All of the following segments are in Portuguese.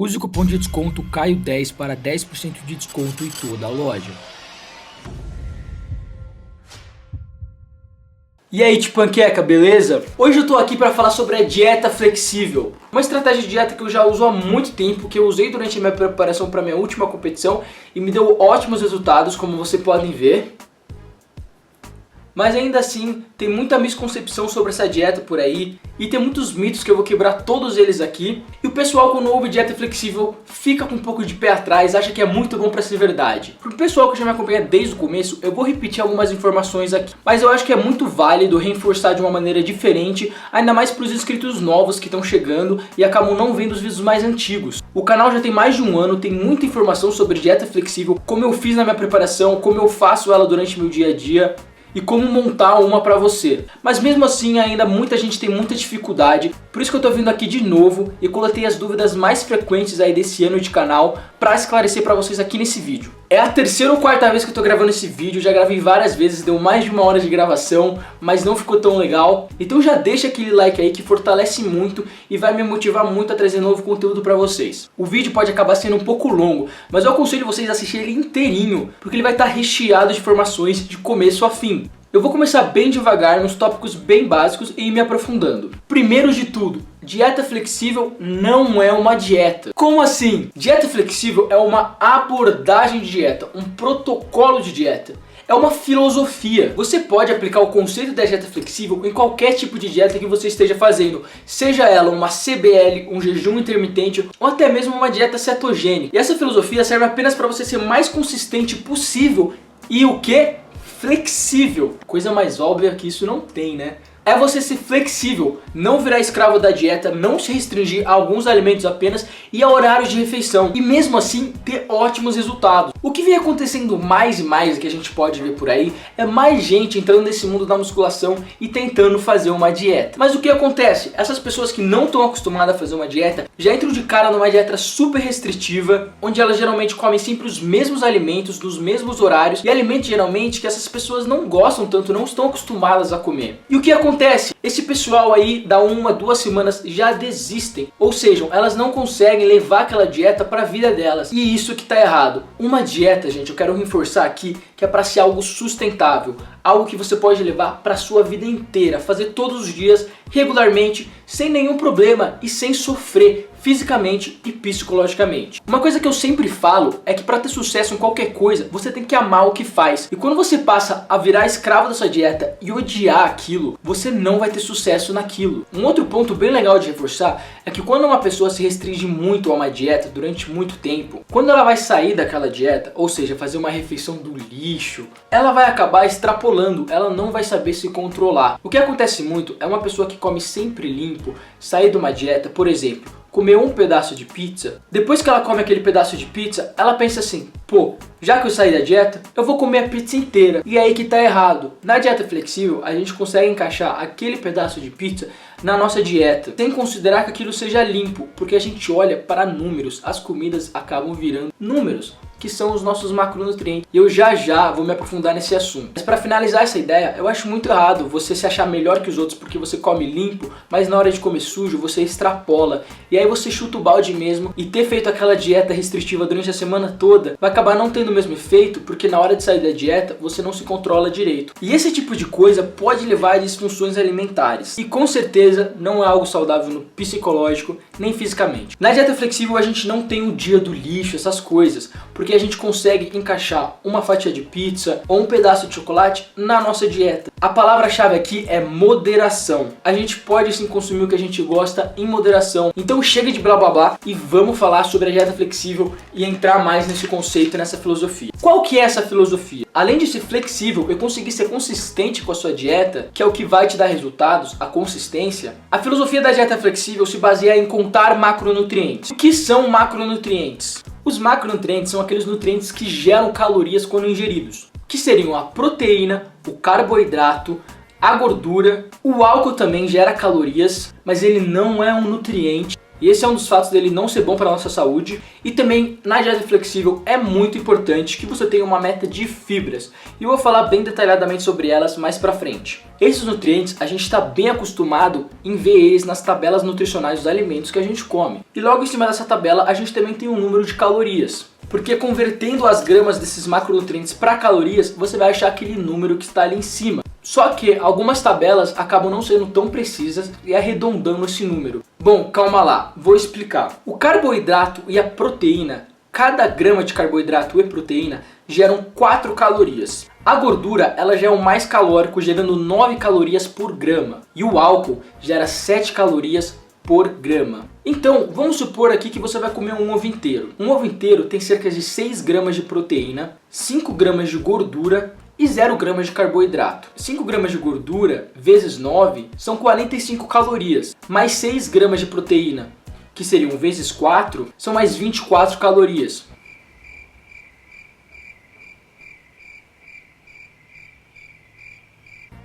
Use o cupom de desconto CAIO10 para 10% de desconto em toda a loja. E aí, Panqueca, beleza? Hoje eu tô aqui para falar sobre a dieta flexível. Uma estratégia de dieta que eu já uso há muito tempo, que eu usei durante a minha preparação para minha última competição e me deu ótimos resultados, como vocês podem ver. Mas ainda assim, tem muita misconcepção sobre essa dieta por aí e tem muitos mitos que eu vou quebrar todos eles aqui. E o pessoal, quando ouve dieta flexível, fica com um pouco de pé atrás, acha que é muito bom pra ser verdade. Pro pessoal que já me acompanha desde o começo, eu vou repetir algumas informações aqui, mas eu acho que é muito válido reforçar de uma maneira diferente, ainda mais pros inscritos novos que estão chegando e acabam não vendo os vídeos mais antigos. O canal já tem mais de um ano, tem muita informação sobre dieta flexível, como eu fiz na minha preparação, como eu faço ela durante meu dia a dia e como montar uma pra você. Mas mesmo assim ainda muita gente tem muita dificuldade, por isso que eu tô vindo aqui de novo e coletei as dúvidas mais frequentes aí desse ano de canal pra esclarecer pra vocês aqui nesse vídeo. É a terceira ou quarta vez que eu tô gravando esse vídeo, já gravei várias vezes, deu mais de 1 hora de gravação, mas não ficou tão legal. Então já deixa aquele like aí que fortalece muito e vai me motivar muito a trazer novo conteúdo pra vocês. O vídeo pode acabar sendo um pouco longo, mas eu aconselho vocês a assistir ele inteirinho, porque ele vai estar recheado de informações de começo a fim. Eu vou começar bem devagar nos tópicos bem básicos e ir me aprofundando. Primeiro de tudo, dieta flexível não é uma dieta. Como assim? Dieta flexível é uma abordagem de dieta, um protocolo de dieta. É uma filosofia. Você pode aplicar o conceito da dieta flexível em qualquer tipo de dieta que você esteja fazendo. Seja ela uma CBL, um jejum intermitente ou até mesmo uma dieta cetogênica. E essa filosofia serve apenas para você ser o mais consistente possível e o que? Flexível. Coisa mais óbvia que isso não tem, né? É você ser flexível, não virar escravo da dieta, não se restringir a alguns alimentos apenas e a horários de refeição. E mesmo assim ter ótimos resultados. O que vem acontecendo mais e mais, que a gente pode ver por aí, é mais gente entrando nesse mundo da musculação e tentando fazer uma dieta. Mas o que acontece? Essas pessoas que não estão acostumadas a fazer uma dieta, já entram de cara numa dieta super restritiva, onde elas geralmente comem sempre os mesmos alimentos, nos mesmos horários, e alimentos geralmente que essas pessoas não gostam tanto, não estão acostumadas a comer. E o que acontece? Esse pessoal aí, dá 1, 2 semanas, já desistem. Ou seja, elas não conseguem levar aquela dieta para a vida delas. E isso que tá errado. Uma dieta, gente, eu quero reforçar aqui, que é para ser algo sustentável. Algo que você pode levar para sua vida inteira. Fazer todos os dias, regularmente, sem nenhum problema e sem sofrer fisicamente e psicologicamente. Uma coisa que eu sempre falo é que para ter sucesso em qualquer coisa, você tem que amar o que faz. E quando você passa a virar escravo da sua dieta e odiar aquilo, você não vai ter sucesso naquilo. Um outro ponto bem legal de reforçar é que quando uma pessoa se restringe muito a uma dieta durante muito tempo, quando ela vai sair daquela dieta, ou seja, fazer uma refeição do lixo, ela vai acabar extrapolando, ela não vai saber se controlar. O que acontece muito é uma pessoa que come sempre limpo, sair de uma dieta, por exemplo, comer um pedaço de pizza, depois que ela come aquele pedaço de pizza, ela pensa assim, pô, já que eu saí da dieta, eu vou comer a pizza inteira. E é aí que tá errado. Na dieta flexível, a gente consegue encaixar aquele pedaço de pizza na nossa dieta, sem considerar que aquilo seja limpo, porque a gente olha para números, as comidas acabam virando números, que são os nossos macronutrientes. E eu já vou me aprofundar nesse assunto. Mas para finalizar essa ideia, eu acho muito errado você se achar melhor que os outros porque você come limpo, mas na hora de comer sujo você extrapola. E aí você chuta o balde mesmo, e ter feito aquela dieta restritiva durante a semana toda vai acabar não tendo o mesmo efeito, porque na hora de sair da dieta você não se controla direito. E esse tipo de coisa pode levar a disfunções alimentares. E com certeza não é algo saudável no psicológico nem fisicamente. Na dieta flexível a gente não tem o dia do lixo, essas coisas, porque a gente consegue encaixar uma fatia de pizza ou um pedaço de chocolate na nossa dieta. A palavra-chave aqui é moderação. A gente pode sim consumir o que a gente gosta em moderação. Então chega de blá blá blá e vamos falar sobre a dieta flexível e entrar mais nesse conceito, nessa filosofia. Qual que é essa filosofia? Além de ser flexível e conseguir ser consistente com a sua dieta, que é o que vai te dar resultados, a consistência, a filosofia da dieta flexível se baseia em contar macronutrientes. O que são macronutrientes? Os macronutrientes são aqueles nutrientes que geram calorias quando ingeridos, que seriam a proteína, o carboidrato, a gordura. O álcool também gera calorias, mas ele não é um nutriente. E esse é um dos fatos dele não ser bom para a nossa saúde. E também na dieta flexível é muito importante que você tenha uma meta de fibras. E eu vou falar bem detalhadamente sobre elas mais pra frente. Esses nutrientes a gente está bem acostumado em ver eles nas tabelas nutricionais dos alimentos que a gente come. E logo em cima dessa tabela a gente também tem um número de calorias. Porque convertendo as gramas desses macronutrientes para calorias, você vai achar aquele número que está ali em cima. Só que algumas tabelas acabam não sendo tão precisas e arredondando esse número. Bom, calma lá, vou explicar. O carboidrato e a proteína, cada grama de carboidrato e proteína geram 4 calorias. A gordura ela já é o mais calórico, gerando 9 calorias por grama. E o álcool gera 7 calorias por grama. Então, vamos supor aqui que você vai comer um ovo inteiro. Um ovo inteiro tem cerca de 6 gramas de proteína, 5 gramas de gordura e 0 gramas de carboidrato. 5 gramas de gordura vezes 9 são 45 calorias, mais 6 gramas de proteína, que seriam vezes 4, são mais 24 calorias.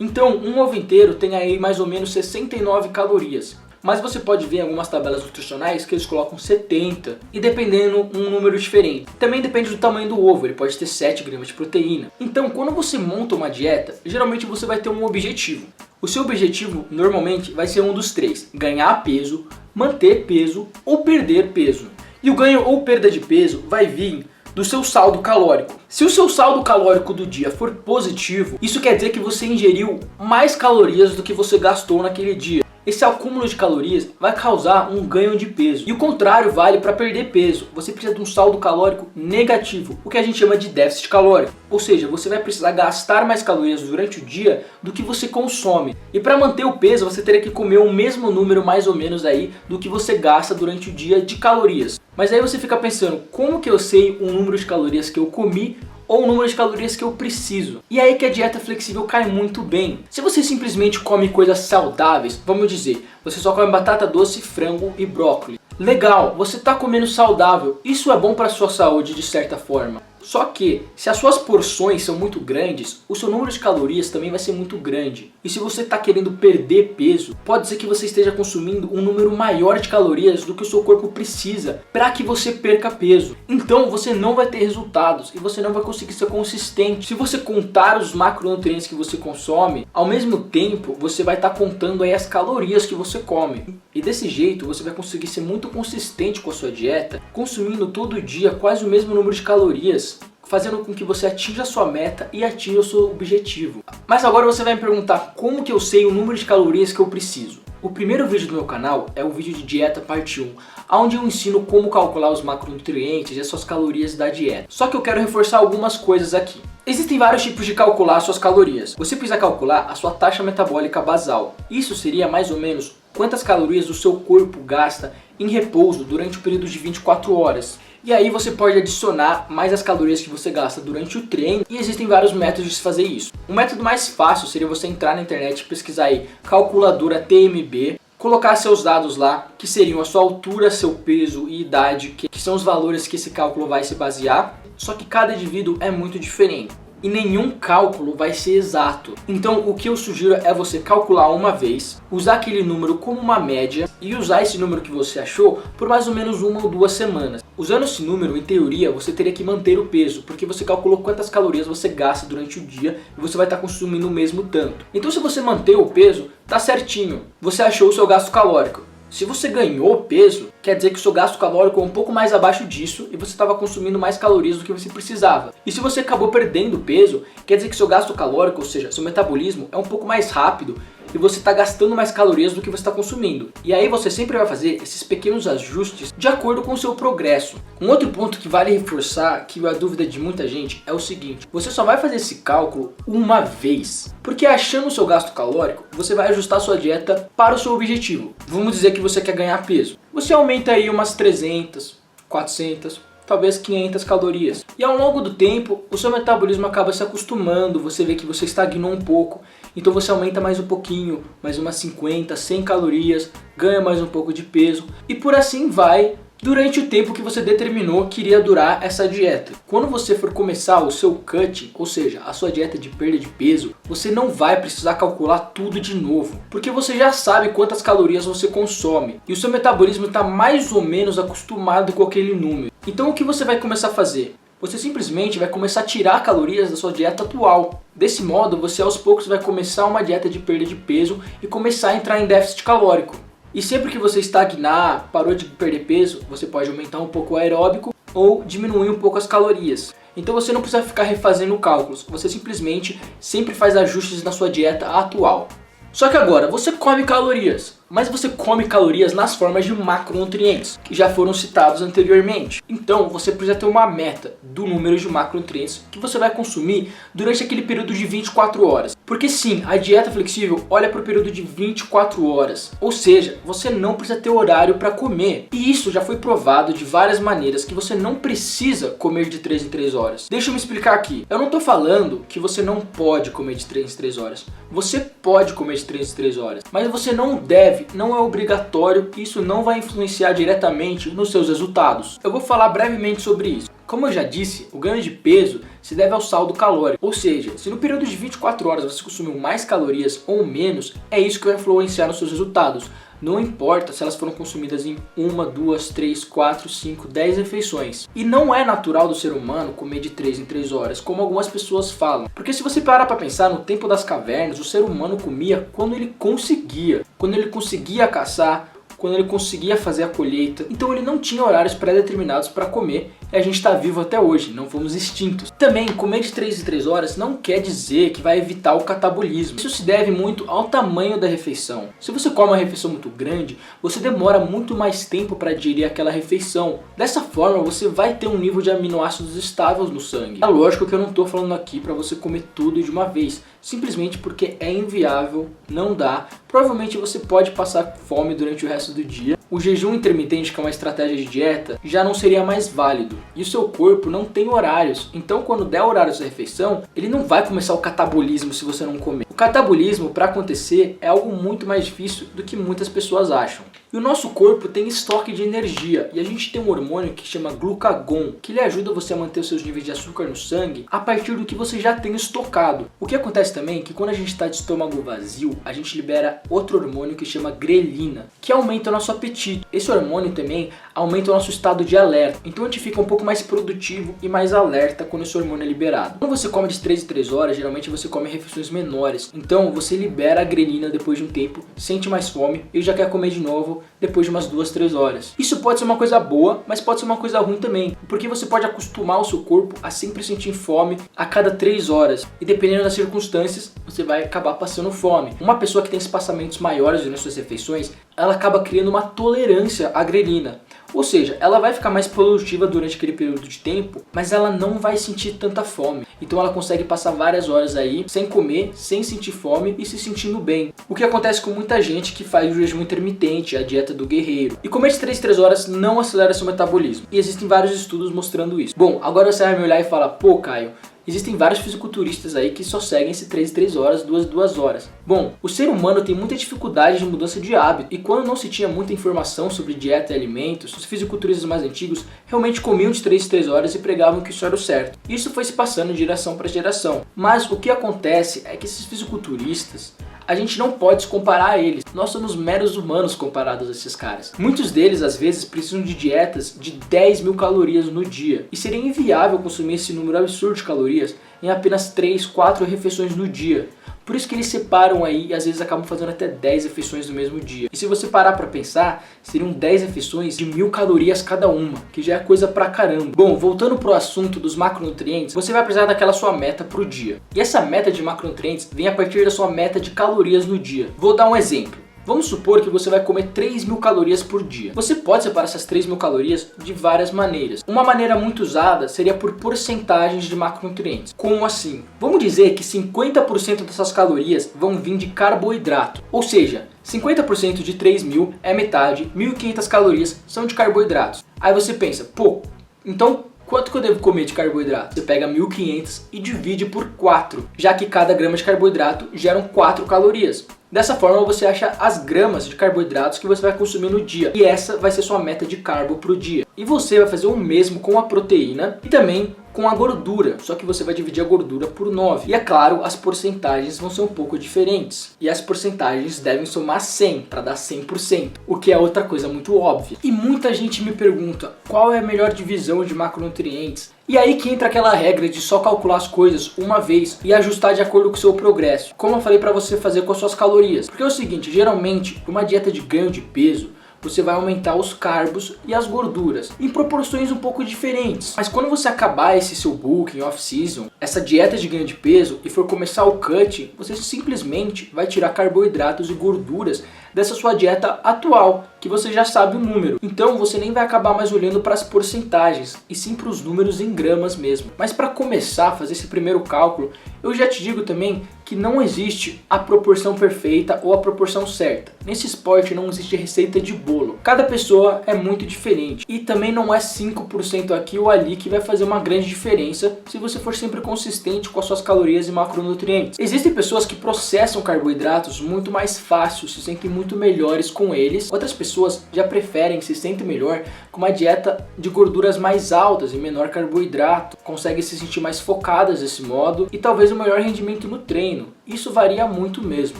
Então, um ovo inteiro tem aí mais ou menos 69 calorias. Mas você pode ver em algumas tabelas nutricionais que eles colocam 70 e dependendo um número diferente. Também depende do tamanho do ovo, ele pode ter 7 gramas de proteína. Então quando você monta uma dieta, geralmente você vai ter um objetivo. O seu objetivo normalmente vai ser um dos 3, ganhar peso, manter peso ou perder peso. E o ganho ou perda de peso vai vir do seu saldo calórico. Se o seu saldo calórico do dia for positivo, isso quer dizer que você ingeriu mais calorias do que você gastou naquele dia. Esse acúmulo de calorias vai causar um ganho de peso. E o contrário vale para perder peso. Você precisa de um saldo calórico negativo, o que a gente chama de déficit calórico. Ou seja, você vai precisar gastar mais calorias durante o dia do que você consome. E para manter o peso, você teria que comer o mesmo número mais ou menos aí do que você gasta durante o dia de calorias. Mas aí você fica pensando, como que eu sei o número de calorias que eu comi ou o número de calorias que eu preciso? E aí que a dieta flexível cai muito bem. Se você simplesmente come coisas saudáveis, vamos dizer, você só come batata doce, frango e brócolis. Legal, você está comendo saudável, isso é bom para a sua saúde de certa forma. Só que, se as suas porções são muito grandes, o seu número de calorias também vai ser muito grande. E se você está querendo perder peso, pode ser que você esteja consumindo um número maior de calorias do que o seu corpo precisa para que você perca peso. Então você não vai ter resultados e você não vai conseguir ser consistente. Se você contar os macronutrientes que você consome, ao mesmo tempo você vai estar contando aí as calorias que você come. E desse jeito você vai conseguir ser muito consistente com a sua dieta, consumindo todo dia quase o mesmo número de calorias, fazendo com que você atinja a sua meta e atinja o seu objetivo. Mas agora você vai me perguntar como que eu sei o número de calorias que eu preciso. O primeiro vídeo do meu canal é o vídeo de dieta parte 1, onde eu ensino como calcular os macronutrientes e as suas calorias da dieta. Só que eu quero reforçar algumas coisas aqui. Existem vários tipos de calcular suas calorias. Você precisa calcular a sua taxa metabólica basal. Isso seria mais ou menos quantas calorias o seu corpo gasta em repouso durante o período de 24 horas. E aí você pode adicionar mais as calorias que você gasta durante o treino e existem vários métodos de se fazer isso. O método mais fácil seria você entrar na internet e pesquisar aí calculadora TMB, colocar seus dados lá, que seriam a sua altura, seu peso e idade, que são os valores que esse cálculo vai se basear, só que cada indivíduo é muito diferente. E nenhum cálculo vai ser exato. Então o que eu sugiro é você calcular uma vez, usar aquele número como uma média e usar esse número que você achou por mais ou menos 1 ou 2 semanas. Usando esse número, em teoria, você teria que manter o peso, porque você calculou quantas calorias você gasta durante o dia e você vai estar consumindo o mesmo tanto. Então se você manter o peso, tá certinho, você achou o seu gasto calórico. Se você ganhou peso, quer dizer que o seu gasto calórico é um pouco mais abaixo disso e você estava consumindo mais calorias do que você precisava. E se você acabou perdendo peso, quer dizer que seu gasto calórico, ou seja, seu metabolismo, é um pouco mais rápido e você está gastando mais calorias do que você está consumindo. E aí você sempre vai fazer esses pequenos ajustes de acordo com o seu progresso. Um outro ponto que vale reforçar, que é a dúvida de muita gente, é o seguinte: você só vai fazer esse cálculo uma vez, porque achando o seu gasto calórico, você vai ajustar a sua dieta para o seu objetivo. Vamos dizer que você quer ganhar peso. Você aumenta aí umas 300, 400, talvez 500 calorias. E ao longo do tempo, o seu metabolismo acaba se acostumando, você vê que você estagnou um pouco, então você aumenta mais um pouquinho, mais umas 50, 100 calorias, ganha mais um pouco de peso, e por assim vai, durante o tempo que você determinou que iria durar essa dieta. Quando você for começar o seu cutting, ou seja, a sua dieta de perda de peso, você não vai precisar calcular tudo de novo, porque você já sabe quantas calorias você consome e o seu metabolismo está mais ou menos acostumado com aquele número. Então o que você vai começar a fazer? Você simplesmente vai começar a tirar calorias da sua dieta atual. Desse modo, você aos poucos vai começar uma dieta de perda de peso e começar a entrar em déficit calórico. E sempre que você estagnar, parou de perder peso, você pode aumentar um pouco o aeróbico ou diminuir um pouco as calorias. Então você não precisa ficar refazendo cálculos, você simplesmente sempre faz ajustes na sua dieta atual. Só que agora, você come calorias, mas você come calorias nas formas de macronutrientes, que já foram citados anteriormente. Então você precisa ter uma meta do número de macronutrientes que você vai consumir durante aquele período de 24 horas. Porque sim, a dieta flexível olha para o período de 24 horas, ou seja, você não precisa ter horário para comer. E isso já foi provado de várias maneiras, que você não precisa comer de 3 em 3 horas. Deixa eu me explicar aqui. Eu não estou falando que você não pode comer de 3 em 3 horas. Você pode comer de 3 em 3 horas, mas você não deve, não é obrigatório, e isso não vai influenciar diretamente nos seus resultados. Eu vou falar brevemente sobre isso. Como eu já disse, o ganho de peso se deve ao saldo calórico, ou seja, se no período de 24 horas você consumiu mais calorias ou menos, é isso que vai influenciar nos seus resultados. Não importa se elas foram consumidas em 1, 2, 3, 4, 5, 10 refeições. E não é natural do ser humano comer de 3 em 3 horas, como algumas pessoas falam. Porque se você parar para pensar, no tempo das cavernas, o ser humano comia quando ele conseguia. Quando ele conseguia caçar, quando ele conseguia fazer a colheita. Então ele não tinha horários pré-determinados para comer e a gente está vivo até hoje, não fomos extintos. Também, comer de 3 em 3 horas não quer dizer que vai evitar o catabolismo. Isso se deve muito ao tamanho da refeição. Se você come uma refeição muito grande, você demora muito mais tempo para digerir aquela refeição. Dessa forma, você vai ter um nível de aminoácidos estáveis no sangue. É lógico que eu não estou falando aqui para você comer tudo de uma vez, simplesmente porque é inviável, não dá. Provavelmente você pode passar fome durante o resto do dia. O jejum intermitente, que é uma estratégia de dieta, já não seria mais válido. E o seu corpo não tem horários. Então quando der horário da refeição, ele não vai começar o catabolismo se você não comer. O catabolismo, para acontecer, é algo muito mais difícil do que muitas pessoas acham. E o nosso corpo tem estoque de energia. E a gente tem um hormônio que chama glucagon, que ele ajuda você a manter os seus níveis de açúcar no sangue a partir do que você já tem estocado. O que acontece também é que quando a gente está de estômago vazio, a gente libera outro hormônio que chama grelina, que aumenta o nosso apetite. Esse hormônio também aumenta o nosso estado de alerta. Então a gente fica um pouco mais produtivo e mais alerta quando esse hormônio é liberado. Quando você come de 3 em 3 horas, geralmente você come refeições menores. Então você libera a grelina depois de um tempo, sente mais fome e já quer comer de novo depois de umas 2, 3 horas. Isso pode ser uma coisa boa, mas pode ser uma coisa ruim também, porque você pode acostumar o seu corpo a sempre sentir fome a cada 3 horas. E dependendo das circunstâncias, você vai acabar passando fome. Uma pessoa que tem espaçamentos maiores nas suas refeições, ela acaba criando uma tolerância à grelina. Ou seja, ela vai ficar mais produtiva durante aquele período de tempo, mas ela não vai sentir tanta fome. Então ela consegue passar várias horas aí sem comer, sem sentir fome e se sentindo bem. O que acontece com muita gente que faz o jejum intermitente, a dieta do guerreiro. E comer de 3 em 3 horas não acelera seu metabolismo. E existem vários estudos mostrando isso. Bom, agora você vai me olhar e falar, pô, Caio, existem vários fisiculturistas aí que só seguem esse 3 em 3 horas, 2 em 2 horas. Bom, o ser humano tem muita dificuldade de mudança de hábito. E quando não se tinha muita informação sobre dieta e alimentos, os fisiculturistas mais antigos realmente comiam de 3 em 3 horas e pregavam que isso era o certo. Isso foi se passando de geração para geração. Mas o que acontece é que esses fisiculturistas, a gente não pode se comparar a eles. Nós somos meros humanos comparados a esses caras. Muitos deles, às vezes, precisam de dietas de 10 mil calorias no dia. E seria inviável consumir esse número absurdo de calorias em apenas 3, 4 refeições no dia. Por isso que eles separam aí e às vezes acabam fazendo até 10 refeições no mesmo dia. E se você parar pra pensar, seriam 10 refeições de 1000 calorias cada uma, que já é coisa pra caramba. Bom, voltando pro assunto dos macronutrientes, você vai precisar daquela sua meta pro dia. E essa meta de macronutrientes vem a partir da sua meta de calorias no dia. Vou dar um exemplo. Vamos supor que você vai comer 3 mil calorias por dia. Você pode separar essas 3 mil calorias de várias maneiras. Uma maneira muito usada seria por porcentagens de macronutrientes. Como assim? Vamos dizer que 50% dessas calorias vão vir de carboidrato. Ou seja, 50% de 3 mil é metade, 1.500 calorias são de carboidratos. Aí você pensa, pô, então quanto que eu devo comer de carboidrato? Você pega 1.500 e divide por 4, já que cada grama de carboidrato geram 4 calorias. Dessa forma você acha as gramas de carboidratos que você vai consumir no dia. E essa vai ser sua meta de carbo para o dia. E você vai fazer o mesmo com a proteína e também com a gordura, só que você vai dividir a gordura por 9. E é claro, as porcentagens vão ser um pouco diferentes. E as porcentagens devem somar 100 para dar 100%, o que é outra coisa muito óbvia. E muita gente me pergunta, qual é a melhor divisão de macronutrientes? E aí que entra aquela regra de só calcular as coisas uma vez e ajustar de acordo com o seu progresso. Como eu falei para você fazer com as suas calorias. Porque é o seguinte, geralmente, uma dieta de ganho de peso, você vai aumentar os carbos e as gorduras em proporções um pouco diferentes. Mas quando você acabar esse seu booking off-season, essa dieta de ganho de peso e for começar o cut, você simplesmente vai tirar carboidratos e gorduras dessa sua dieta atual, que você já sabe o número. Então você nem vai acabar mais olhando para as porcentagens, e sim para os números em gramas mesmo. Mas para começar a fazer esse primeiro cálculo, eu já te digo também que não existe a proporção perfeita ou a proporção certa. Nesse esporte não existe receita de bolo. Cada pessoa é muito diferente. E também não é 5% aqui ou ali que vai fazer uma grande diferença se você for sempre consistente com as suas calorias e macronutrientes. Existem pessoas que processam carboidratos muito mais fácil, se sentem muito melhores com eles. Outras pessoas já preferem, se sentem melhor com uma dieta de gorduras mais altas e menor carboidrato. Conseguem se sentir mais focadas desse modo e talvez um melhor rendimento no treino. Isso varia muito mesmo.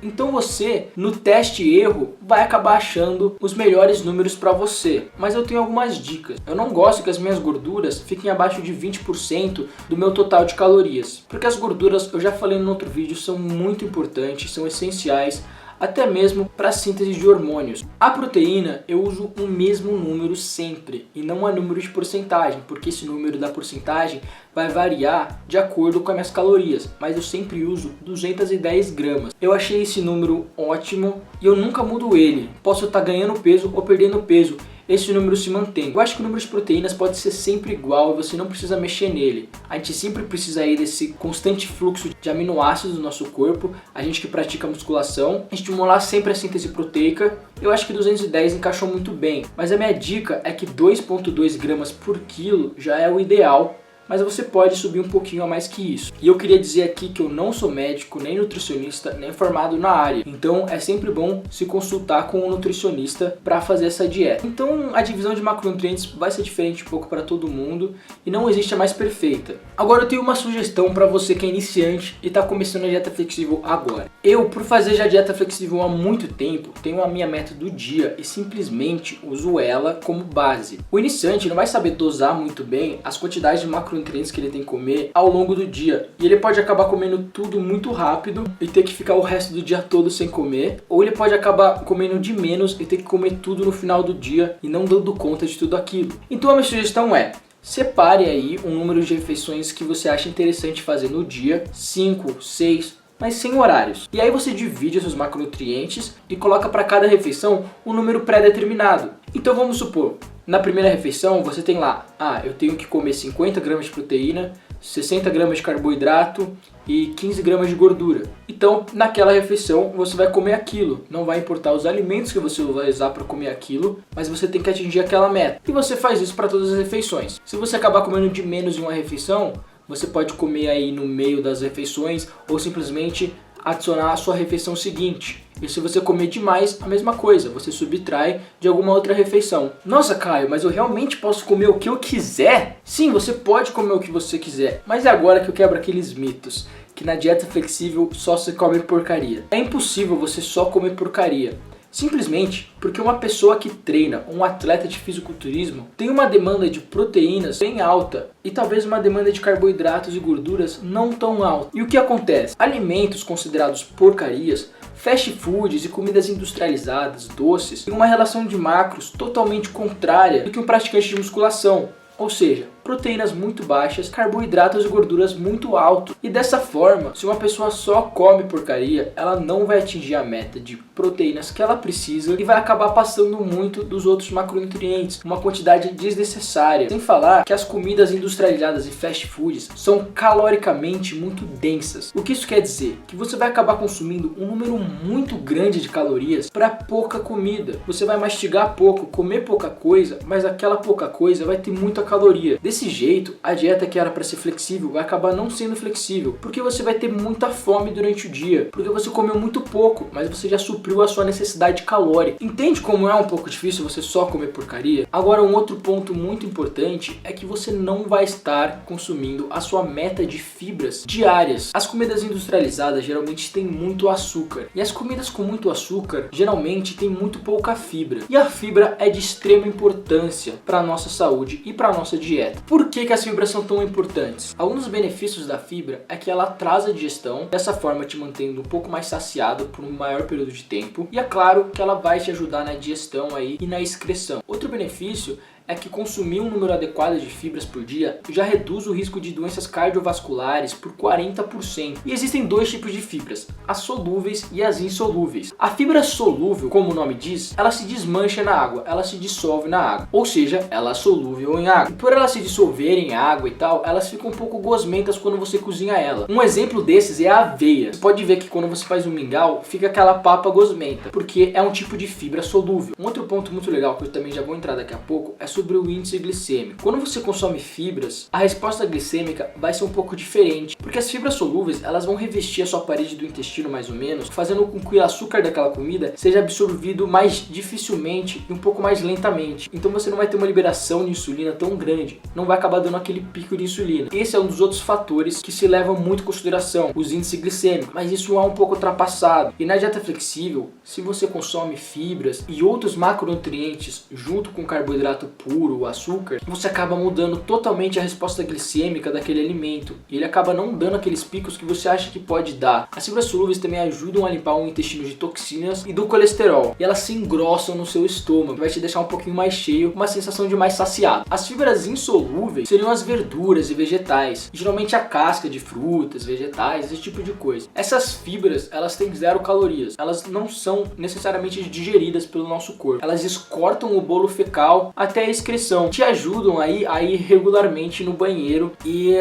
Então você, no teste e erro, vai acabar achando os melhores números para você. Mas eu tenho algumas dicas. Eu não gosto que as minhas gorduras fiquem abaixo de 20% do meu total de calorias. Porque as gorduras, eu já falei no outro vídeo, são muito importantes, são essenciais, até mesmo para a síntese de hormônios. A proteína eu uso o mesmo número sempre e não há número de porcentagem, porque esse número da porcentagem vai variar de acordo com as minhas calorias, mas eu sempre uso 210 gramas. Eu achei esse número ótimo e eu nunca mudo ele. Posso estar ganhando peso ou perdendo peso, esse número se mantém. Eu acho que o número de proteínas pode ser sempre igual e você não precisa mexer nele. A gente sempre precisa aí desse constante fluxo de aminoácidos no nosso corpo. A gente que pratica musculação, estimular sempre a síntese proteica. Eu acho que 210 encaixou muito bem, mas a minha dica é que 2,2 gramas por quilo já é o ideal. Mas você pode subir um pouquinho a mais que isso. E eu queria dizer aqui que eu não sou médico, nem nutricionista, nem formado na área. Então é sempre bom se consultar com um nutricionista para fazer essa dieta. Então a divisão de macronutrientes vai ser diferente um pouco para todo mundo e não existe a mais perfeita. Agora eu tenho uma sugestão para você que é iniciante e está começando a dieta flexível agora. Eu, por fazer já dieta flexível há muito tempo, tenho a minha meta do dia e simplesmente uso ela como base. O iniciante não vai saber dosar muito bem as quantidades de macronutrientes que ele tem que comer ao longo do dia. E ele pode acabar comendo tudo muito rápido e ter que ficar o resto do dia todo sem comer. Ou ele pode acabar comendo de menos e ter que comer tudo no final do dia e não dando conta de tudo aquilo. Então a minha sugestão é: separe aí um número de refeições que você acha interessante fazer no dia, 5, 6, mas sem horários. E aí você divide os seus macronutrientes e coloca para cada refeição um número pré-determinado. Então vamos supor, na primeira refeição você tem lá, eu tenho que comer 50 gramas de proteína, 60 gramas de carboidrato e 15 gramas de gordura. Então naquela refeição você vai comer aquilo, não vai importar os alimentos que você vai usar para comer aquilo, mas você tem que atingir aquela meta. E você faz isso para todas as refeições. Se você acabar comendo de menos em uma refeição, você pode comer aí no meio das refeições ou simplesmente adicionar a sua refeição seguinte. E se você comer demais, a mesma coisa, você subtrai de alguma outra refeição. Nossa, Caio, mas eu realmente posso comer o que eu quiser? Sim, você pode comer o que você quiser, mas é agora que eu quebro aqueles mitos, que na dieta flexível só se come porcaria. É impossível você só comer porcaria. Simplesmente porque uma pessoa que treina, um atleta de fisiculturismo, tem uma demanda de proteínas bem alta e talvez uma demanda de carboidratos e gorduras não tão alta. E o que acontece? Alimentos considerados porcarias, fast foods e comidas industrializadas, doces, têm uma relação de macros totalmente contrária do que um praticante de musculação. Ou seja, proteínas muito baixas, carboidratos e gorduras muito altos. E dessa forma, se uma pessoa só come porcaria, ela não vai atingir a meta de proteínas que ela precisa e vai acabar passando muito dos outros macronutrientes, uma quantidade desnecessária. Sem falar que as comidas industrializadas e fast foods são caloricamente muito densas. O que isso quer dizer? Que você vai acabar consumindo um número muito grande de calorias para pouca comida. Você vai mastigar pouco, comer pouca coisa, mas aquela pouca coisa vai ter muita caloria. Desse jeito, a dieta que era para ser flexível vai acabar não sendo flexível, porque você vai ter muita fome durante o dia, porque você comeu muito pouco, mas você já supriu a sua necessidade calórica. Entende como é um pouco difícil você só comer porcaria? Agora, um outro ponto muito importante é que você não vai estar consumindo a sua meta de fibras diárias. As comidas industrializadas geralmente têm muito açúcar, e as comidas com muito açúcar geralmente têm muito pouca fibra. E a fibra é de extrema importância para a nossa saúde e para a nossa dieta. Por que as fibras são tão importantes? Alguns dos benefícios da fibra é que ela atrasa a digestão, dessa forma te mantendo um pouco mais saciado por um maior período de tempo. E é claro que ela vai te ajudar na digestão aí e na excreção. Outro benefício é que consumir um número adequado de fibras por dia já reduz o risco de doenças cardiovasculares por 40%. E existem dois tipos de fibras, as solúveis e as insolúveis. A fibra solúvel, como o nome diz, ela se desmancha na água, ela se dissolve na água, ou seja, ela é solúvel em água. E por ela se dissolver em água e tal, elas ficam um pouco gosmentas quando você cozinha ela. Um exemplo desses é a aveia. Você pode ver que quando você faz um mingau, fica aquela papa gosmenta, porque é um tipo de fibra solúvel. Um outro ponto muito legal, que eu também já vou entrar daqui a pouco, é sobre o índice glicêmico. Quando você consome fibras, a resposta glicêmica vai ser um pouco diferente, porque as fibras solúveis, elas vão revestir a sua parede do intestino mais ou menos, fazendo com que o açúcar daquela comida seja absorvido mais dificilmente e um pouco mais lentamente. Então você não vai ter uma liberação de insulina tão grande, não vai acabar dando aquele pico de insulina. Esse é um dos outros fatores que se levam muito em consideração, os índices glicêmicos, mas isso é um pouco ultrapassado. E na dieta flexível, se você consome fibras e outros macronutrientes junto com carboidrato puro, o açúcar, você acaba mudando totalmente a resposta glicêmica daquele alimento e ele acaba não dando aqueles picos que você acha que pode dar. As fibras solúveis também ajudam a limpar o intestino de toxinas e do colesterol, e elas se engrossam no seu estômago, vai te deixar um pouquinho mais cheio, com uma sensação de mais saciado. As fibras insolúveis seriam as verduras e vegetais, geralmente a casca de frutas, vegetais, esse tipo de coisa. Essas fibras, elas têm 0 calorias, elas não são necessariamente digeridas pelo nosso corpo, elas escortam o bolo fecal até a excreção, te ajudam a ir regularmente no banheiro e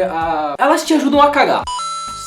elas te ajudam a cagar.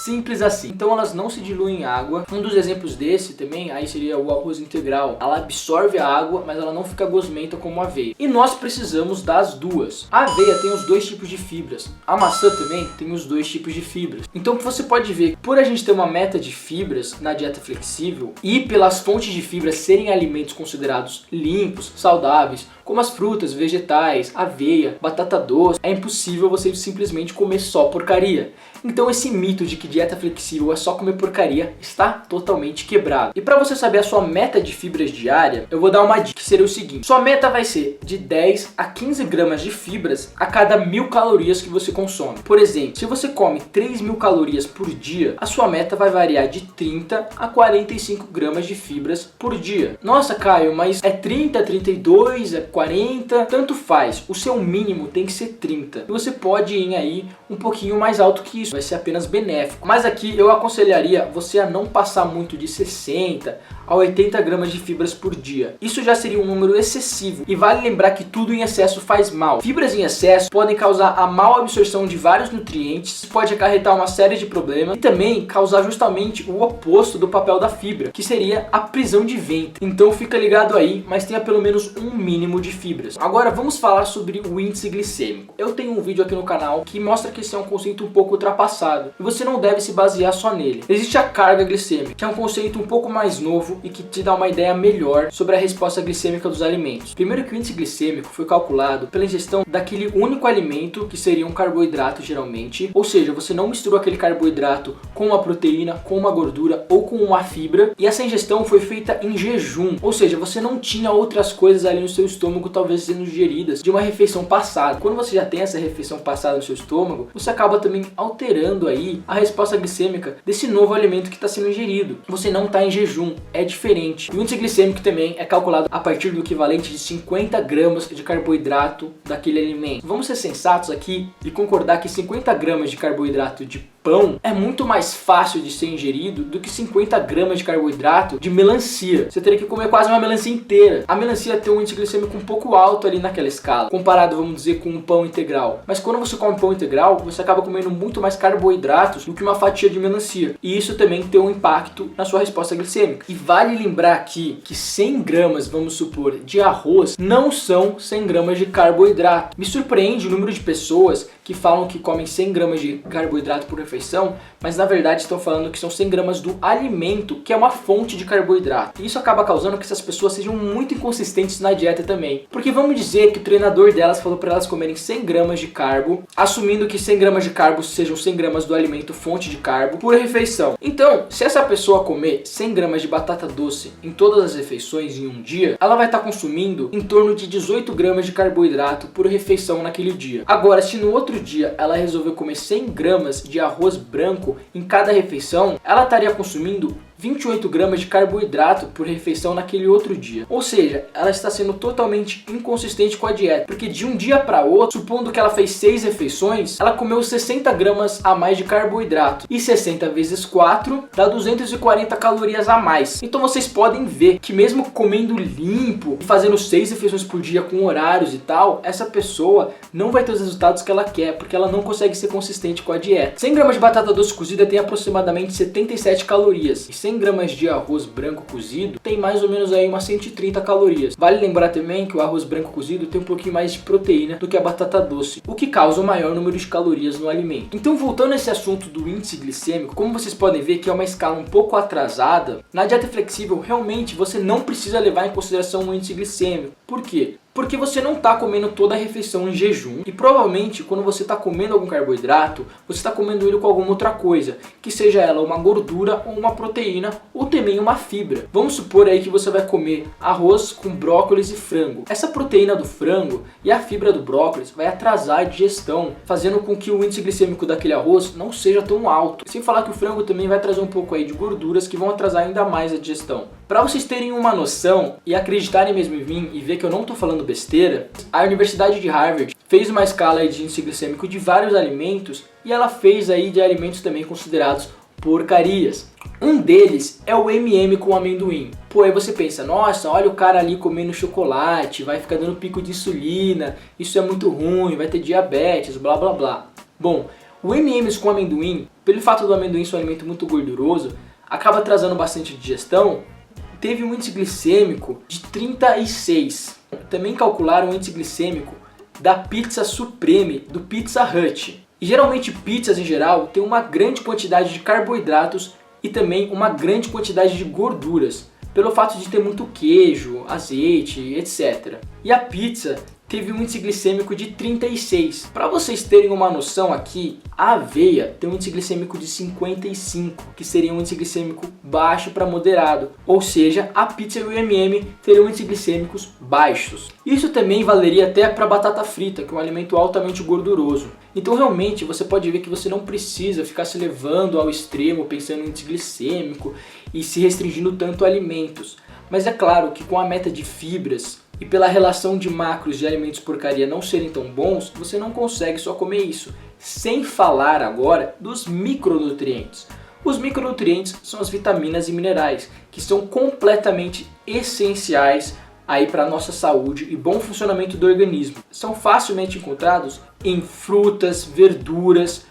Simples assim. Então elas não se diluem em água. Um dos exemplos desse também aí seria o arroz integral. Ela absorve a água, mas ela não fica gosmenta como a aveia. E nós precisamos das duas. A aveia tem os 2 tipos de fibras. A maçã também tem os 2 tipos de fibras. Então você pode ver que por a gente ter uma meta de fibras na dieta flexível e pelas fontes de fibras serem alimentos considerados limpos, saudáveis, como as frutas, vegetais, aveia, batata doce, é impossível você simplesmente comer só porcaria. Então esse mito de que dieta flexível é só comer porcaria está totalmente quebrado. E para você saber a sua meta de fibras diária, eu vou dar uma dica, que seria o seguinte: sua meta vai ser de 10 a 15 gramas de fibras a cada 1000 calorias que você consome. Por exemplo, se você come 3.000 calorias por dia, a sua meta vai variar de 30 a 45 gramas de fibras por dia. Nossa, Caio, mas é 30, 32, é 40, tanto faz. O seu mínimo tem que ser 30. E você pode ir aí um pouquinho mais alto que isso, vai ser apenas benéfico. Mas aqui eu aconselharia você a não passar muito de 60 a 80 gramas de fibras por dia. Isso já seria um número excessivo e vale lembrar que tudo em excesso faz mal. Fibras em excesso podem causar a mal absorção de vários nutrientes, pode acarretar uma série de problemas e também causar justamente o oposto do papel da fibra, que seria a prisão de ventre. Então fica ligado aí, mas tenha pelo menos um mínimo de fibras. Agora vamos falar sobre o índice glicêmico. Eu tenho um vídeo aqui no canal que mostra que esse é um conceito um pouco ultrapassado e você não deve se basear só nele. Existe a carga glicêmica, que é um conceito um pouco mais novo e que te dá uma ideia melhor sobre a resposta glicêmica dos alimentos. Primeiro que o índice glicêmico foi calculado pela ingestão daquele único alimento, que seria um carboidrato geralmente, ou seja, você não misturou aquele carboidrato com uma proteína, com uma gordura ou com uma fibra, e essa ingestão foi feita em jejum, ou seja, você não tinha outras coisas ali no seu estômago talvez sendo digeridas de uma refeição passada. Quando você já tem essa refeição passada no seu estômago, você acaba também alterando aí a resposta glicêmica desse novo alimento que está sendo ingerido. Você não está em jejum, é diferente. O índice glicêmico também é calculado a partir do equivalente de 50 gramas de carboidrato daquele alimento. Vamos ser sensatos aqui e concordar que 50 gramas de carboidrato de pão é muito mais fácil de ser ingerido do que 50 gramas de carboidrato de melancia. Você teria que comer quase uma melancia inteira. A melancia tem um índice glicêmico um pouco alto ali naquela escala, comparado, vamos dizer, com um pão integral. Mas quando você come pão integral, você acaba comendo muito mais carboidratos do que uma fatia de melancia. E isso também tem um impacto na sua resposta glicêmica. E vale lembrar aqui que 100 gramas, vamos supor, de arroz não são 100 gramas de carboidrato. Me surpreende o número de pessoas que falam que comem 100 gramas de carboidrato por refeição, mas na verdade estão falando que são 100 gramas do alimento, que é uma fonte de carboidrato. E isso acaba causando que essas pessoas sejam muito inconsistentes na dieta também. Porque vamos dizer que o treinador delas falou para elas comerem 100 gramas de carbo, assumindo que 100 gramas de carbo sejam 100 gramas do alimento, fonte de carbo, por refeição. Então, se essa pessoa comer 100 gramas de batata doce em todas as refeições em um dia, ela vai estar consumindo em torno de 18 gramas de carboidrato por refeição naquele dia. Agora, se no outro dia ela resolveu comer 100 gramas de arroz branco em cada refeição, ela estaria consumindo 28 gramas de carboidrato por refeição naquele outro dia. Ou seja, ela está sendo totalmente inconsistente com a dieta, porque de um dia para outro, supondo que ela fez 6 refeições, ela comeu 60 gramas a mais de carboidrato. E 60 vezes 4 dá 240 calorias a mais. Então vocês podem ver que mesmo comendo limpo, fazendo 6 refeições por dia com horários e tal, essa pessoa não vai ter os resultados que ela quer, porque ela não consegue ser consistente com a dieta. 100 gramas de batata doce cozida tem aproximadamente 77 calorias. 100 gramas de arroz branco cozido tem mais ou menos aí umas 130 calorias. Vale lembrar também que o arroz branco cozido tem um pouquinho mais de proteína do que a batata doce, o que causa o maior número de calorias no alimento. Então, voltando a esse assunto do índice glicêmico, como vocês podem ver que é uma escala um pouco atrasada, na dieta flexível realmente você não precisa levar em consideração o índice glicêmico. Por quê? Porque você não está comendo toda a refeição em jejum e provavelmente quando você está comendo algum carboidrato, você está comendo ele com alguma outra coisa, que seja ela uma gordura ou uma proteína ou também uma fibra. Vamos supor aí que você vai comer arroz com brócolis e frango. Essa proteína do frango e a fibra do brócolis vai atrasar a digestão, fazendo com que o índice glicêmico daquele arroz não seja tão alto. Sem falar que o frango também vai trazer um pouco aí de gorduras que vão atrasar ainda mais a digestão. Para vocês terem uma noção e acreditarem mesmo em mim e ver que eu não estou falando besteira, a Universidade de Harvard fez uma escala de índice glicêmico de vários alimentos e ela fez aí de alimentos também considerados porcarias. Um deles é o M&M com amendoim. Pô, aí você pensa, nossa, olha o cara ali comendo chocolate, vai ficar dando pico de insulina, isso é muito ruim, vai ter diabetes, blá blá blá. Bom, o M&M's com amendoim, pelo fato do amendoim ser um alimento muito gorduroso, acaba atrasando bastante a digestão. Teve um índice glicêmico de 36. Também calcularam o índice glicêmico da pizza Supreme do Pizza Hut. E geralmente pizzas em geral tem uma grande quantidade de carboidratos e também uma grande quantidade de gorduras, pelo fato de ter muito queijo, azeite, etc. E a pizza teve um índice glicêmico de 36. Para vocês terem uma noção aqui, a aveia tem um índice glicêmico de 55, que seria um índice glicêmico baixo para moderado. Ou seja, a pizza e o M&M teriam índices glicêmicos baixos. Isso também valeria até para batata frita, que é um alimento altamente gorduroso. Então realmente você pode ver que você não precisa ficar se levando ao extremo, pensando em índice glicêmico e se restringindo tanto a alimentos. Mas é claro que com a meta de fibras e pela relação de macros de alimentos porcaria não serem tão bons, você não consegue só comer isso. Sem falar agora dos micronutrientes. Os micronutrientes são as vitaminas e minerais, que são completamente essenciais aí para a nossa saúde e bom funcionamento do organismo. São facilmente encontrados em frutas, verduras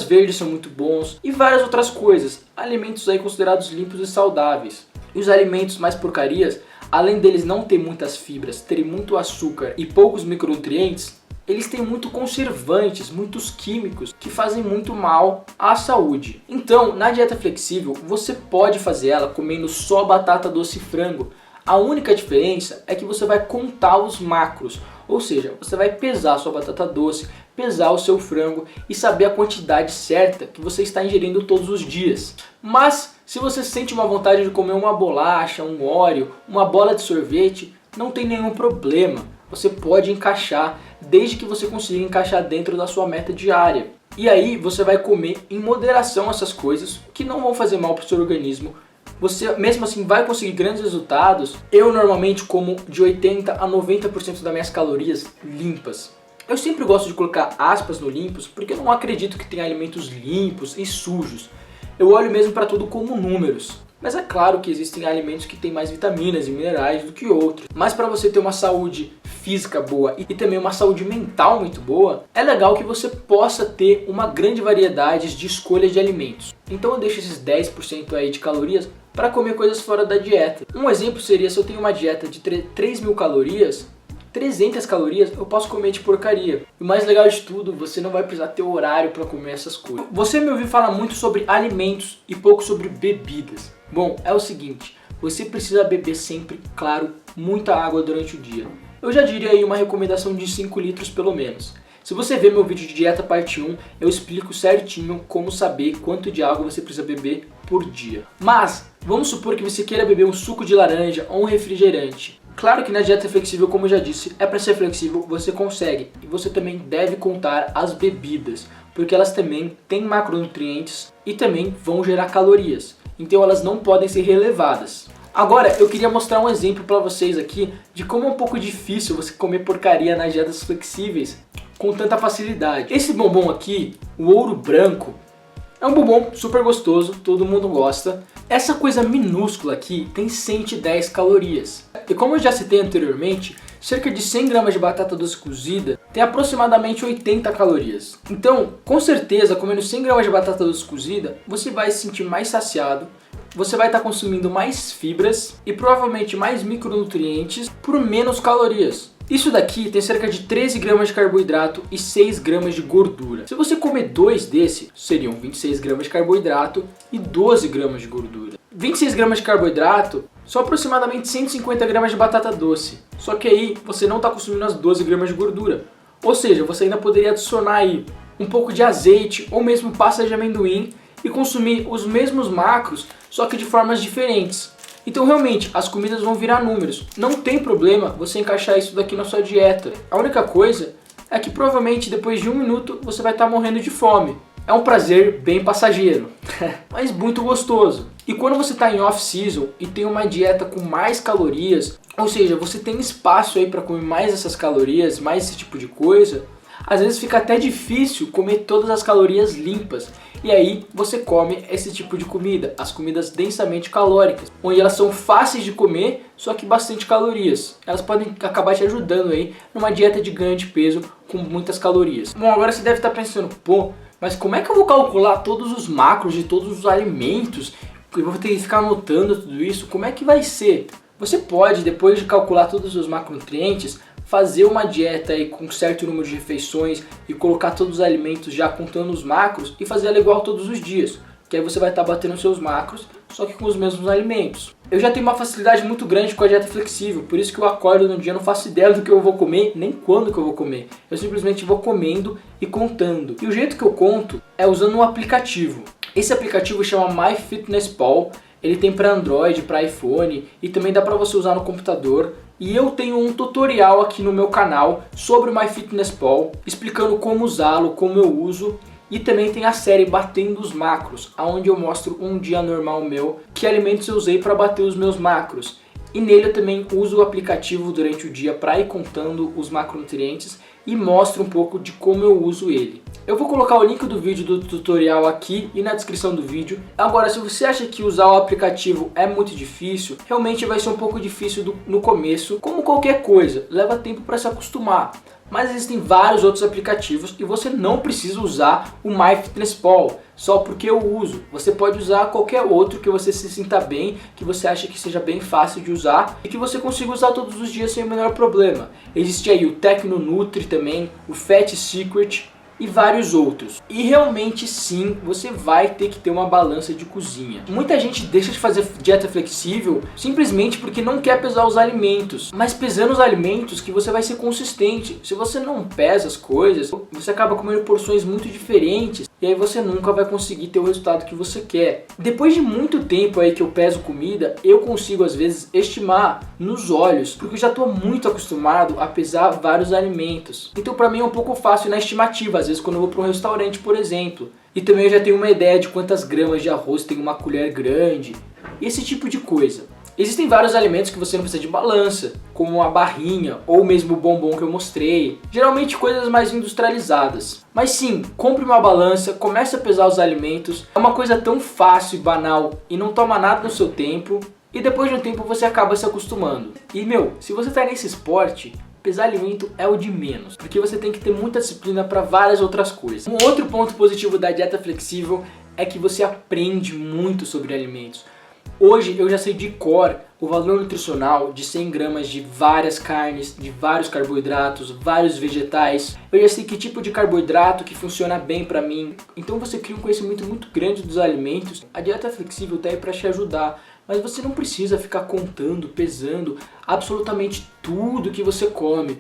verdes são muito bons e várias outras coisas. Alimentos aí considerados limpos e saudáveis. E os alimentos mais porcarias, além deles não ter muitas fibras, terem muito açúcar e poucos micronutrientes, eles têm muito conservantes, muitos químicos que fazem muito mal à saúde. Então, na dieta flexível, você pode fazer ela comendo só batata doce e frango. A única diferença é que você vai contar os macros, ou seja, você vai pesar a sua batata doce, pesar o seu frango e saber a quantidade certa que você está ingerindo todos os dias. Mas se você sente uma vontade de comer uma bolacha, um Oreo, uma bola de sorvete, não tem nenhum problema. Você pode encaixar, desde que você consiga encaixar dentro da sua meta diária. E aí você vai comer em moderação essas coisas que não vão fazer mal para o seu organismo. Você mesmo assim vai conseguir grandes resultados. Eu normalmente como de 80 a 90% das minhas calorias limpas. Eu sempre gosto de colocar aspas no limpos porque eu não acredito que tenha alimentos limpos e sujos. Eu olho mesmo para tudo como números. Mas é claro que existem alimentos que têm mais vitaminas e minerais do que outros. Mas para você ter uma saúde física boa e também uma saúde mental muito boa, é legal que você possa ter uma grande variedade de escolhas de alimentos. Então eu deixo esses 10% aí de calorias para comer coisas fora da dieta. Um exemplo seria, se eu tenho uma dieta de 3.000 calorias, 300 calorias eu posso comer de porcaria. E o mais legal de tudo, você não vai precisar ter horário para comer essas coisas. Você me ouviu falar muito sobre alimentos e pouco sobre bebidas. Bom, é o seguinte, você precisa beber sempre, claro, muita água durante o dia. Eu já diria aí uma recomendação de 5 litros pelo menos. Se você ver meu vídeo de dieta parte 1, eu explico certinho como saber quanto de água você precisa beber por dia. Mas, vamos supor que você queira beber um suco de laranja ou um refrigerante. Claro que na dieta flexível, como eu já disse, é para ser flexível, você consegue. E você também deve contar as bebidas, porque elas também têm macronutrientes e também vão gerar calorias. Então elas não podem ser relevadas. Agora eu queria mostrar um exemplo para vocês aqui de como é um pouco difícil você comer porcaria nas dietas flexíveis com tanta facilidade. Esse bombom aqui, o ouro branco, é um bombom super gostoso, todo mundo gosta. Essa coisa minúscula aqui tem 110 calorias. E como eu já citei anteriormente, cerca de 100 gramas de batata doce cozida tem aproximadamente 80 calorias. Então, com certeza, comendo 100 gramas de batata doce cozida, você vai se sentir mais saciado, você vai estar consumindo mais fibras e provavelmente mais micronutrientes por menos calorias. Isso daqui tem cerca de 13 gramas de carboidrato e 6 gramas de gordura. Se você comer 2 desse, seriam 26 gramas de carboidrato e 12 gramas de gordura. 26 gramas de carboidrato são aproximadamente 150 gramas de batata doce. Só que aí você não está consumindo as 12 gramas de gordura. Ou seja, você ainda poderia adicionar aí um pouco de azeite ou mesmo pasta de amendoim e consumir os mesmos macros, só que de formas diferentes. Então realmente, as comidas vão virar números. Não tem problema você encaixar isso daqui na sua dieta. A única coisa é que provavelmente depois de 1 minuto você vai estar morrendo de fome. É um prazer bem passageiro, mas muito gostoso. E quando você está em off-season e tem uma dieta com mais calorias, ou seja, você tem espaço aí para comer mais essas calorias, mais esse tipo de coisa, às vezes fica até difícil comer todas as calorias limpas. E aí você come esse tipo de comida, as comidas densamente calóricas, onde elas são fáceis de comer, só que bastante calorias. Elas podem acabar te ajudando aí numa dieta de ganho de peso com muitas calorias. Bom, agora você deve estar pensando, pô, mas como é que eu vou calcular todos os macros de todos os alimentos? Eu vou ter que ficar anotando tudo isso, como é que vai ser? Você pode, depois de calcular todos os macronutrientes, fazer uma dieta aí com certo número de refeições e colocar todos os alimentos já contando os macros e fazer ela igual todos os dias. Que aí você vai estar batendo seus macros, só que com os mesmos alimentos. Eu já tenho uma facilidade muito grande com a dieta flexível, por isso que eu acordo no dia, não faço ideia do que eu vou comer, nem quando que eu vou comer. Eu simplesmente vou comendo e contando. E o jeito que eu conto é usando um aplicativo. Esse aplicativo chama MyFitnessPal. Ele tem para Android, para iPhone e também dá para você usar no computador. E eu tenho um tutorial aqui no meu canal sobre o MyFitnessPal, explicando como usá-lo, como eu uso. E também tem a série Batendo os Macros, onde eu mostro um dia normal meu, que alimentos eu usei para bater os meus macros. E nele eu também uso o aplicativo durante o dia para ir contando os macronutrientes e mostro um pouco de como eu uso ele. Eu vou colocar o link do vídeo do tutorial aqui e na descrição do vídeo. Agora, se você acha que usar o aplicativo é muito difícil, realmente vai ser um pouco difícil no começo, como qualquer coisa, leva tempo para se acostumar. Mas existem vários outros aplicativos e você não precisa usar o MyFitnessPal só porque eu uso. Você pode usar qualquer outro que você se sinta bem, que você acha que seja bem fácil de usar e que você consiga usar todos os dias sem o menor problema. Existe aí o TecnoNutri também, o Fat Secret e vários outros. E realmente sim, você vai ter que ter uma balança de cozinha. Muita gente deixa de fazer dieta flexível simplesmente porque não quer pesar os alimentos. Mas pesando os alimentos que você vai ser consistente. Se você não pesa as coisas, você acaba comendo porções muito diferentes e aí você nunca vai conseguir ter o resultado que você quer. Depois de muito tempo aí que eu peso comida, eu consigo às vezes estimar nos olhos, porque eu já estou muito acostumado a pesar vários alimentos. Então para mim é um pouco fácil na estimativa, às vezes quando eu vou para um restaurante, por exemplo. E também eu já tenho uma ideia de quantas gramas de arroz tem uma colher grande, esse tipo de coisa. Existem vários alimentos que você não precisa de balança, como a barrinha ou mesmo o bombom que eu mostrei, geralmente coisas mais industrializadas. Mas sim, compre uma balança, comece a pesar os alimentos, é uma coisa tão fácil e banal e não toma nada do seu tempo, e depois de um tempo você acaba se acostumando. E se você tá nesse esporte, pesar alimento é o de menos, porque você tem que ter muita disciplina para várias outras coisas. Um outro ponto positivo da dieta flexível é que você aprende muito sobre alimentos. Hoje eu já sei de cor o valor nutricional de 100 gramas de várias carnes, de vários carboidratos, vários vegetais. Eu já sei que tipo de carboidrato que funciona bem pra mim. Então você cria um conhecimento muito grande dos alimentos. A dieta flexível tá aí pra te ajudar. Mas você não precisa ficar contando, pesando absolutamente tudo que você come.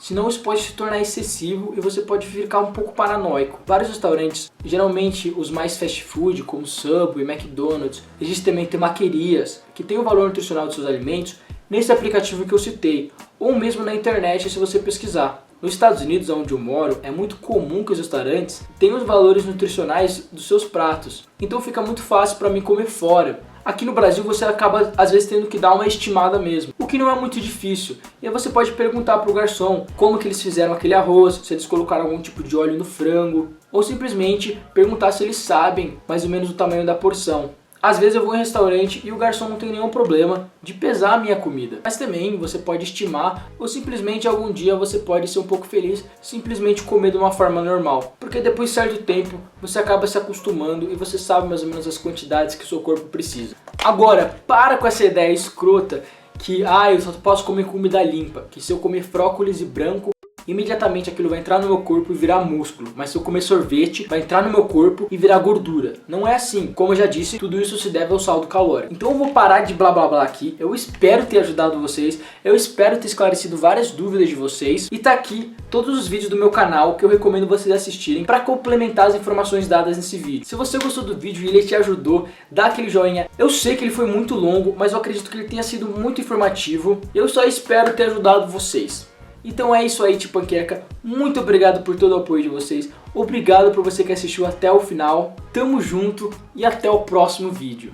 Senão isso pode se tornar excessivo e você pode ficar um pouco paranoico. Vários restaurantes, geralmente os mais fast food, como Subway, McDonald's, existem também temaquerias, que tem o valor nutricional dos seus alimentos nesse aplicativo que eu citei, ou mesmo na internet se você pesquisar. Nos Estados Unidos, onde eu moro, é muito comum que os restaurantes tenham os valores nutricionais dos seus pratos. Então fica muito fácil para mim comer fora. Aqui no Brasil você acaba às vezes tendo que dar uma estimada mesmo, o que não é muito difícil. E aí você pode perguntar para o garçom como que eles fizeram aquele arroz, se eles colocaram algum tipo de óleo no frango, ou simplesmente perguntar se eles sabem mais ou menos o tamanho da porção. Às vezes eu vou em restaurante e o garçom não tem nenhum problema de pesar a minha comida. Mas também você pode estimar ou simplesmente algum dia você pode ser um pouco feliz simplesmente comer de uma forma normal. Porque depois de certo tempo você acaba se acostumando e você sabe mais ou menos as quantidades que o seu corpo precisa. Agora, para com essa ideia escrota que eu só posso comer comida limpa. Que se eu comer brócolis e branco, imediatamente aquilo vai entrar no meu corpo e virar músculo, mas se eu comer sorvete, vai entrar no meu corpo e virar gordura. Não é assim. Como eu já disse, tudo isso se deve ao saldo calórico. Então eu vou parar de blá blá blá aqui. Eu espero ter ajudado vocês, eu espero ter esclarecido várias dúvidas de vocês. E tá aqui todos os vídeos do meu canal que eu recomendo vocês assistirem para complementar as informações dadas nesse vídeo. Se você gostou do vídeo e ele te ajudou, dá aquele joinha. Eu sei que ele foi muito longo, mas eu acredito que ele tenha sido muito informativo. Eu só espero ter ajudado vocês. Então é isso aí, Tipanqueca. Muito obrigado por todo o apoio de vocês. Obrigado por você que assistiu até o final. Tamo junto e até o próximo vídeo.